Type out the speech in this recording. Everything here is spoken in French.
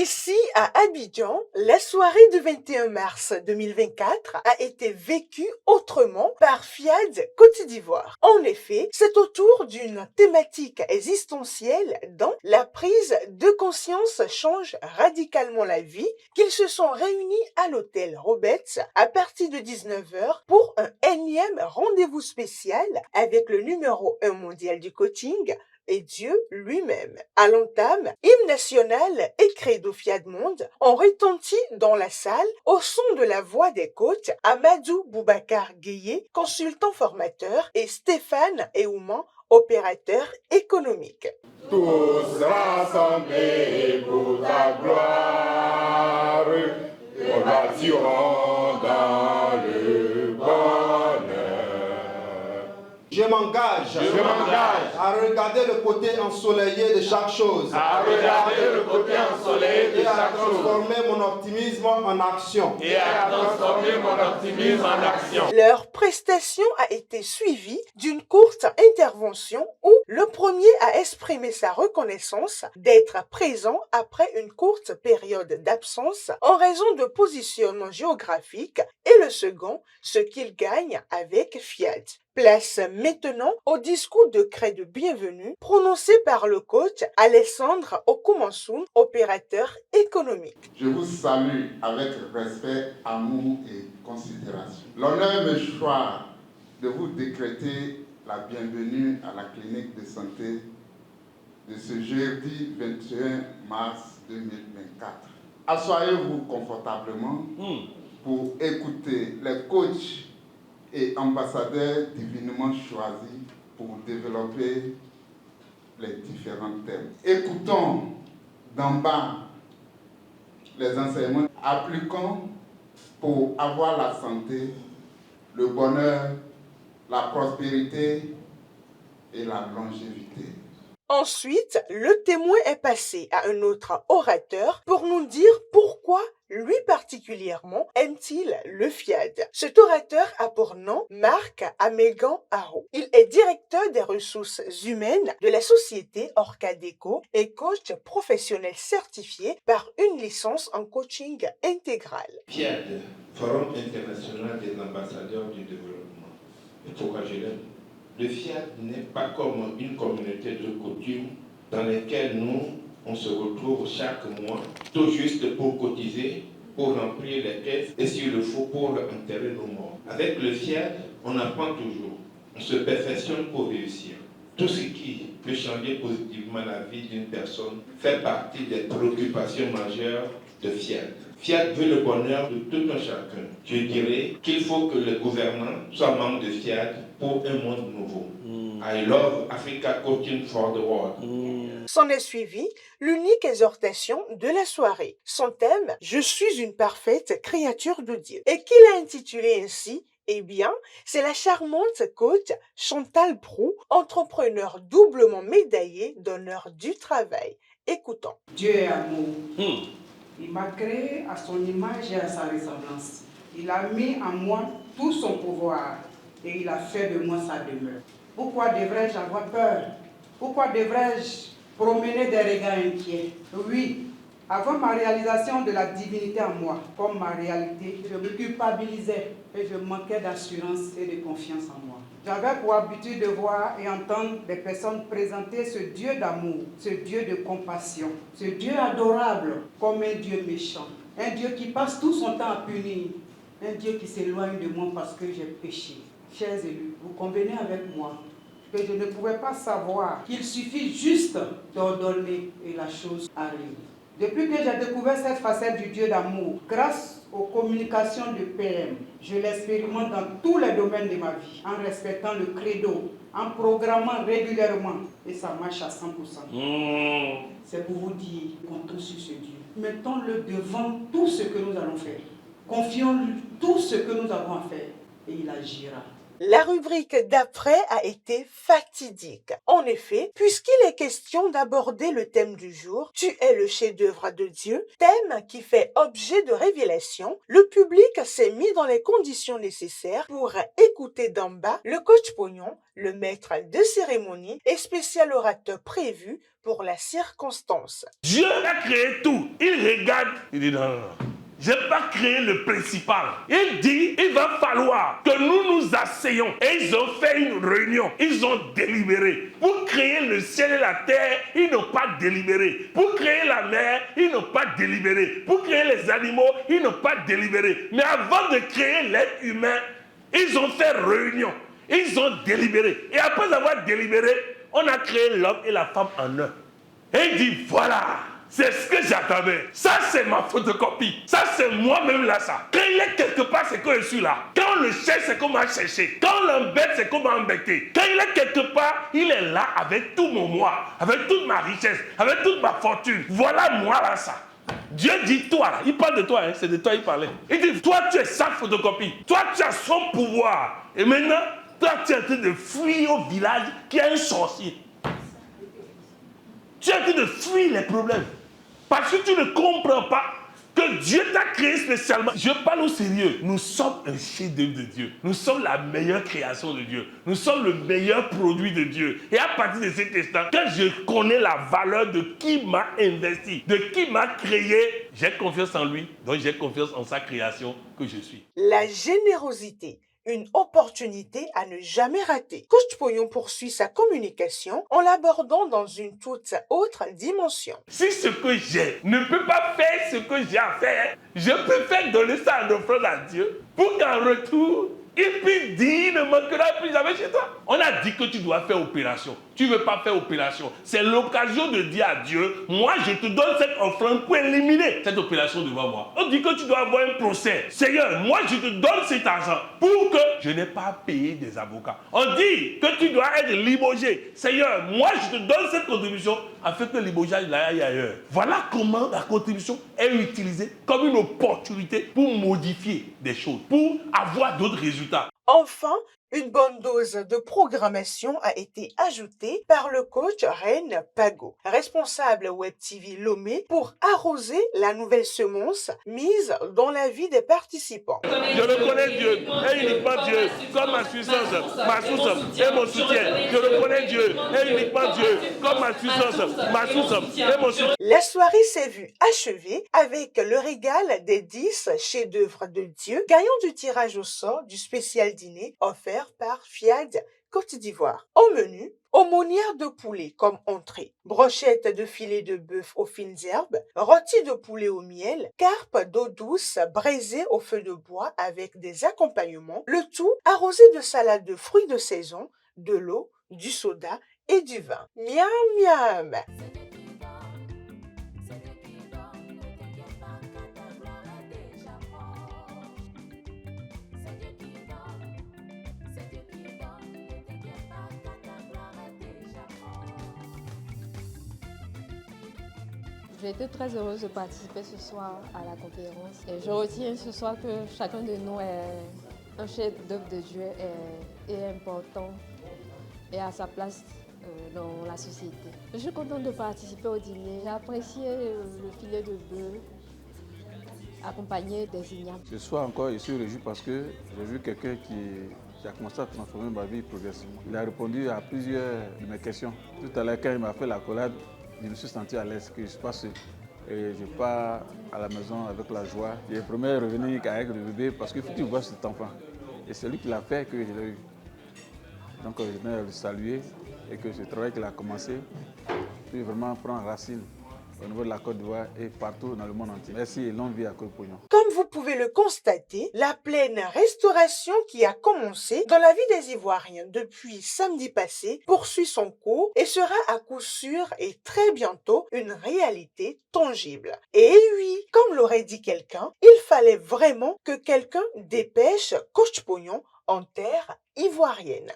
Ici, à Abidjan, la soirée du 21 mars 2024 a été vécue autrement par Fiad Côte d'Ivoire. En effet, c'est autour d'une thématique existentielle dont la prise de conscience change radicalement la vie qu'ils se sont réunis à l'hôtel Roberts à partir de 19h pour un énième rendez-vous spécial avec le numéro 1 mondial du coaching, et Dieu lui-même. À l'entame, hymne national et credo Fiat Monde ont retenti dans la salle au son de la voix des coachs Amadou Boubacar Gueye, consultant formateur, et Stéphane Eouman, opérateur économique. Tous rassemblés pour ta gloire, nous bâtirons dans le bonheur. Je m'engage à regarder le côté ensoleillé de chaque chose et à transformer mon optimisme en action. Leur prestation a été suivie d'une courte intervention où le premier a exprimé sa reconnaissance d'être présent après une courte période d'absence en raison de positionnement géographique et le second, ce qu'il gagne avec Fiat. Place maintenant au discours de cri de bienvenue prononcé par le coach Alessandre Okumansoun, opérateur économique. Je vous salue avec respect, amour et considération. L'honneur me choisit de vous décréter la bienvenue à la clinique de santé de ce jeudi 21 mars 2024. Asseyez-vous confortablement pour écouter les coachs et ambassadeurs divinement choisis pour développer les différents thèmes. Écoutons d'en bas les enseignements, appliquons pour avoir la santé, le bonheur, la prospérité et la longévité. Ensuite, le témoin est passé à un autre orateur pour nous dire pourquoi lui particulièrement aime-t-il le Fiat. Cet orateur a pour nom Marc Amégan Haro. Il est directeur des ressources humaines de la société Orcadeco et coach professionnel certifié par une licence en coaching intégral. Fiat, Forum international des ambassadeurs du développement. Et pourquoi je l'aime? Le Fiat n'est pas comme une communauté de coutume dans laquelle on se retrouve chaque mois, tout juste pour cotiser, pour remplir les caisses et s'il le faut pour enterrer nos morts. Avec le Fiat, on apprend toujours, on se perfectionne pour réussir. Tout ce qui peut changer positivement la vie d'une personne fait partie des préoccupations majeures de Fiat. Fiat veut le bonheur de tout un chacun. Je dirais qu'il faut que le gouvernement soit membre de Fiat pour un monde nouveau. I love Africa Coaching for the World. S'en est suivi l'unique exhortation de la soirée. Son thème, je suis une parfaite créature de Dieu. Et qu'il a intitulé ainsi, eh bien, c'est la charmante coach Chantal Prou, entrepreneur doublement médaillée d'honneur du travail. Écoutons. Dieu est amour. Il m'a créé à son image et à sa ressemblance. Il a mis en moi tout son pouvoir et il a fait de moi sa demeure. Pourquoi devrais-je avoir peur? Pourquoi devrais-je promener des regards inquiets? Oui, avant ma réalisation de la divinité en moi, comme ma réalité, je me culpabilisais et je manquais d'assurance et de confiance en moi. J'avais pour habitude de voir et entendre des personnes présenter ce Dieu d'amour, ce Dieu de compassion, ce Dieu adorable comme un Dieu méchant, un Dieu qui passe tout son temps à punir, un Dieu qui s'éloigne de moi parce que j'ai péché. Chers élus, vous convenez avec moi que je ne pouvais pas savoir qu'il suffit juste d'ordonner et la chose arrive. Depuis que j'ai découvert cette facette du Dieu d'amour, grâce aux communications de PM, je l'expérimente dans tous les domaines de ma vie, en respectant le credo, en programmant régulièrement, et ça marche à 100%. C'est pour vous dire, comptons sur ce Dieu. Mettons-le devant tout ce que nous allons faire. Confions-lui tout ce que nous avons à faire, et il agira. La rubrique d'après a été fatidique. En effet, puisqu'il est question d'aborder le thème du jour, tu es le chef-d'œuvre de Dieu, thème qui fait objet de révélation, le public s'est mis dans les conditions nécessaires pour écouter d'en bas le coach Pognon, le maître de cérémonie et spécial orateur prévu pour la circonstance. Dieu a créé tout. Il regarde, il dit non. Je n'ai pas créé le principal. Il dit, il va falloir que nous nous asseyons. Et ils ont fait une réunion. Ils ont délibéré. Pour créer le ciel et la terre, ils n'ont pas délibéré. Pour créer la mer, ils n'ont pas délibéré. Pour créer les animaux, ils n'ont pas délibéré. Mais avant de créer l'être humain, ils ont fait réunion. Ils ont délibéré. Et après avoir délibéré, on a créé l'homme et la femme en un. Et il dit, voilà. C'est ce que j'attendais. Ça, c'est ma photocopie. Ça, c'est moi-même là, ça. Quand il est quelque part, c'est que je suis là. Quand on le cherche, c'est qu'on m'a cherché. Quand on l'embête, c'est qu'on m'a embêté. Quand il est quelque part, il est là avec tout mon moi, avec toute ma richesse, avec toute ma fortune. Voilà moi là, ça. Dieu dit toi, là. Il parle de toi, hein. C'est de toi qu'il parlait. Il dit, toi, tu es sa photocopie. Toi, tu as son pouvoir. Et maintenant, toi, tu es en train de fuir au village qui a un sorcier. Tu es en train de fuir les problèmes. Parce que tu ne comprends pas que Dieu t'a créé spécialement. Je parle au sérieux. Nous sommes un chef-d'œuvre de Dieu. Nous sommes la meilleure création de Dieu. Nous sommes le meilleur produit de Dieu. Et à partir de cet instant, quand je connais la valeur de qui m'a investi, de qui m'a créé, j'ai confiance en lui. Donc j'ai confiance en sa création que je suis. La générosité. Une opportunité à ne jamais rater. Coach Pognon poursuit sa communication en l'abordant dans une toute autre dimension. Si ce que j'ai ne peut pas faire ce que j'ai à faire, je préfère donner ça en offrande à Dieu pour qu'en retour, il puisse dire, il ne manquera plus jamais chez toi. On a dit que tu dois faire opération. Tu ne veux pas faire opération. C'est l'occasion de dire à Dieu, moi je te donne cette offrande pour éliminer cette opération devant moi. On dit que tu dois avoir un procès. Seigneur, moi je te donne cet argent pour que je n'ai pas à payer des avocats. On dit que tu dois être limogé. Seigneur, moi je te donne cette contribution afin que le limogeage aille ailleurs. Voilà comment la contribution est utilisée comme une opportunité pour modifier des choses, pour avoir d'autres résultats. Enfin, une bonne dose de programmation a été ajoutée par le coach Ren Pago, responsable Web TV Lomé, pour arroser la nouvelle semence mise dans la vie des participants. Je reconnais Dieu et uniquement Dieu comme ma puissance, ma source et mon soutien. Je reconnais Dieu et uniquement Dieu comme ma puissance, ma source et mon soutien. La soirée s'est vue achevée avec le régal des 10 chefs-d'œuvre de Dieu, gagnant du tirage au sort du spécial dîner offert par Fiat Côte d'Ivoire. Au menu, aumônière de poulet comme entrée, brochette de filet de bœuf aux fines herbes, rôti de poulet au miel, carpe d'eau douce braisée au feu de bois avec des accompagnements, le tout arrosé de salade de fruits de saison, de l'eau, du soda et du vin. Miam miam! J'ai été très heureuse de participer ce soir à la conférence. Et je retiens ce soir que chacun de nous est un chef-d'œuvre de Dieu et important et à sa place dans la société. Je suis contente de participer au dîner. J'ai apprécié le filet de bœuf accompagné des ignames. Ce soir encore, je suis réjoui parce que j'ai vu quelqu'un qui a commencé à transformer ma vie progressivement. Il a répondu à plusieurs de mes questions. Tout à l'heure, quand il m'a fait l'accolade, je me suis senti à l'aise, que je ne suis pas seul. Et je pars à la maison avec la joie. J'ai promis de revenir avec le bébé parce qu'il faut que tu vois cet enfant. Et c'est lui qui l'a fait que je l'ai eu. Donc je viens le saluer et que ce travail qu'il a commencé peut vraiment prendre racine au niveau de la Côte d'Ivoire et partout dans le monde entier. Merci et longue vie à Coach Pognon. Comme vous pouvez le constater, la pleine restauration qui a commencé dans la vie des Ivoiriens depuis samedi passé poursuit son cours et sera à coup sûr et très bientôt une réalité tangible. Et oui, comme l'aurait dit quelqu'un, il fallait vraiment que quelqu'un dépêche Coach Pognon en terre ivoirienne.